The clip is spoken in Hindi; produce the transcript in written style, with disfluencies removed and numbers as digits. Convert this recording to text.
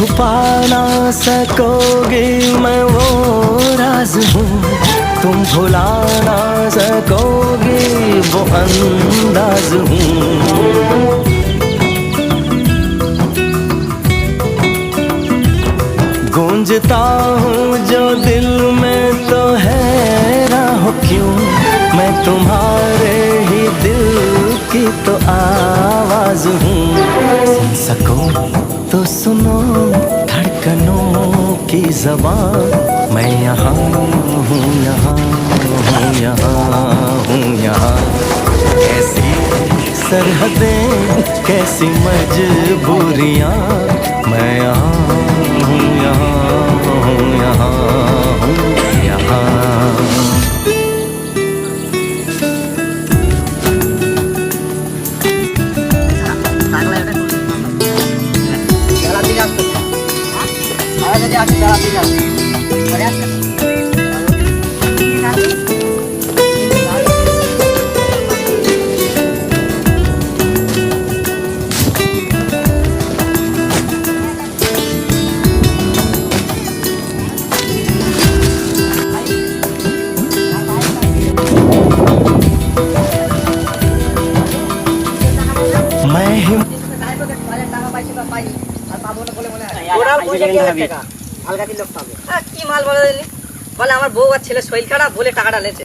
छुपा ना सकोगे मैं वो राज हूँ, तुम भुला ना सकोगे वो अंदाज हूँ। गूंजता हूँ जो दिल में तो हैरान हो क्यों, मैं तुम्हारे ही दिल की तो आवाज हूँ। सुन सको तो सुनो धड़कनों की ज़बान, मैं यहाँ हूँ, यहाँ हूँ, यहाँ हूँ, यहाँ। कैसी सरहदें कैसी मजबूरियाँ, मैं यहाँ हूँ, यहाँ हूँ, यहाँ हूँ, यहाँ। কি মাল বলে আমার বউ আর ছেলে শরীর খারাপ বলে টাকাটা লেছে।